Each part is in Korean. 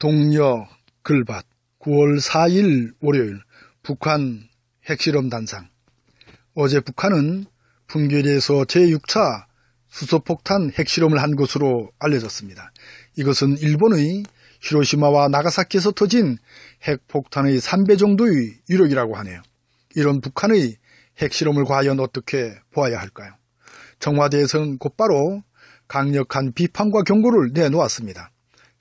동료 글밭 9월 4일 월요일 북한 핵실험 단상. 어제 북한은 풍계리에서 제6차 수소폭탄 핵실험을 한 것으로 알려졌습니다. 이것은 일본의 히로시마와 나가사키에서 터진 핵폭탄의 3배 정도의 위력이라고 하네요. 이런 북한의 핵실험을 과연 어떻게 보아야 할까요? 청와대에서는 곧바로 강력한 비판과 경고를 내놓았습니다.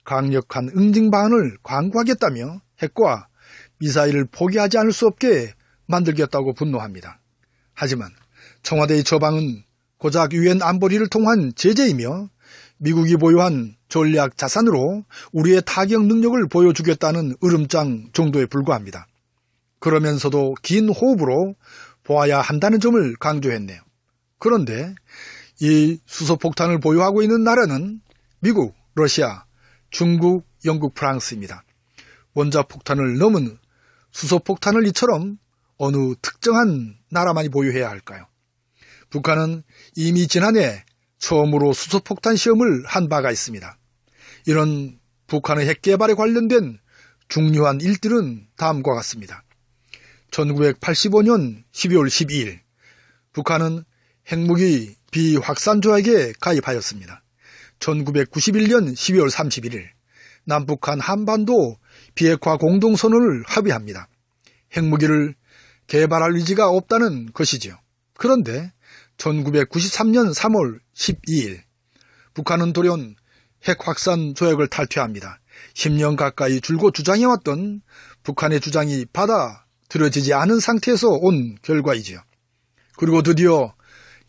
강력한 응징 방안을 강구하겠다며 핵과 미사일을 포기하지 않을 수 없게 만들겠다고 분노합니다. 하지만 청와대의 처방은 고작 유엔 안보리를 통한 제재이며 미국이 보유한 전략 자산으로 우리의 타격 능력을 보여주겠다는 으름장 정도에 불과합니다. 그러면서도 긴 호흡으로 보아야 한다는 점을 강조했네요. 그런데 이 수소폭탄을 보유하고 있는 나라는 미국, 러시아, 중국, 영국, 프랑스입니다. 원자폭탄을 넘은 수소폭탄을 이처럼 어느 특정한 나라만이 보유해야 할까요? 북한은 이미 지난해 처음으로 수소폭탄 시험을 한 바가 있습니다. 이런 북한의 핵개발에 관련된 중요한 일들은 다음과 같습니다. 1985년 12월 12일 북한은 핵무기 비확산 조약에 가입하였습니다. 1991년 12월 31일 남북한 한반도 비핵화 공동선언을 합의합니다. 핵무기를 개발할 의지가 없다는 것이지요. 그런데 1993년 3월 12일 북한은 돌연 핵확산 조약을 탈퇴합니다. 10년 가까이 줄곧 주장해왔던 북한의 주장이 받아들여지지 않은 상태에서 온 결과이지요. 그리고 드디어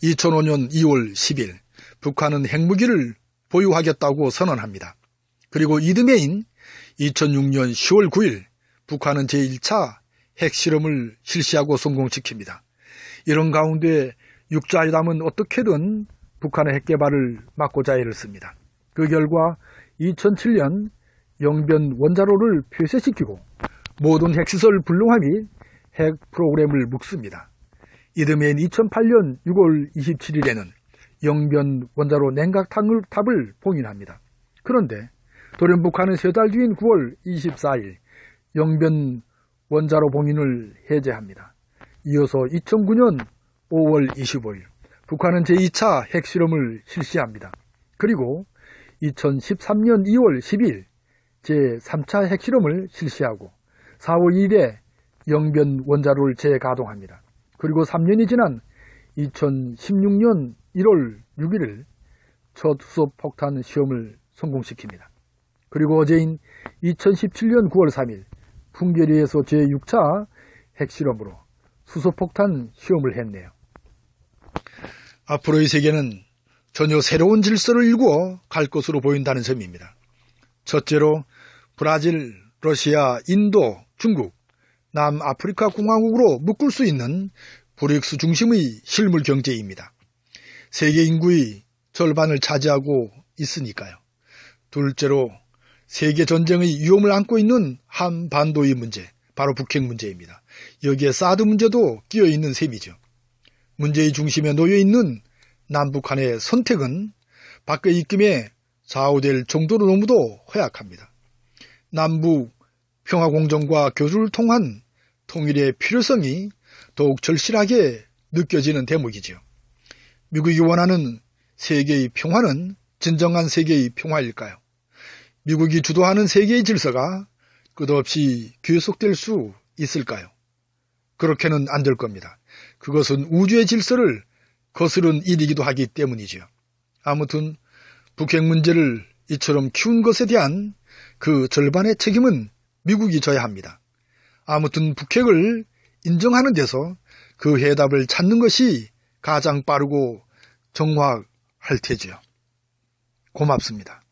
2005년 2월 10일 북한은 핵무기를 보유하겠다고 선언합니다. 그리고 이듬해인 2006년 10월 9일 북한은 제1차 핵실험을 실시하고 성공시킵니다. 이런 가운데 육자회담은 어떻게든 북한의 핵개발을 막고자 애를 씁니다. 그 결과 2007년 영변 원자로를 폐쇄시키고 모든 핵시설 불능화 및 핵 프로그램을 묵습니다. 이듬해인 2008년 6월 27일에는 영변 원자로 냉각탑을 봉인합니다. 그런데 돌연 북한은 3달 뒤인 9월 24일 영변 원자로 봉인을 해제합니다. 이어서 2009년 5월 25일 북한은 제2차 핵실험을 실시합니다. 그리고 2013년 2월 10일 제3차 핵실험을 실시하고 4월 2일에 영변 원자로를 재가동합니다. 그리고 3년이 지난 2016년 1월 6일 첫 수소폭탄 시험을 성공시킵니다. 그리고 어제인 2017년 9월 3일 풍계리에서 제6차 핵실험으로 수소폭탄 시험을 했네요. 앞으로의 세계는 전혀 새로운 질서를 일구어 갈 것으로 보인다는 점입니다. 첫째로 브라질, 러시아, 인도, 중국, 남아프리카 공화국으로 묶을 수 있는 브릭스 중심의 실물 경제입니다. 세계 인구의 절반을 차지하고 있으니까요. 둘째로 세계 전쟁의 위험을 안고 있는 한반도의 문제, 바로 북핵 문제입니다. 여기에 사드 문제도 끼어 있는 셈이죠. 문제의 중심에 놓여 있는 남북한의 선택은 밖의 입김에 좌우될 정도로 너무도 허약합니다. 남북 평화공정과 교류를 통한 통일의 필요성이 더욱 절실하게 느껴지는 대목이죠. 미국이 원하는 세계의 평화는 진정한 세계의 평화일까요? 미국이 주도하는 세계의 질서가 끝없이 계속될 수 있을까요? 그렇게는 안 될 겁니다. 그것은 우주의 질서를 거스른 일이기도 하기 때문이죠. 아무튼 북핵 문제를 이처럼 키운 것에 대한 그 절반의 책임은 미국이 져야 합니다. 아무튼 북핵을 인정하는 데서 그 해답을 찾는 것이 가장 빠르고 정확할 테지요. 고맙습니다.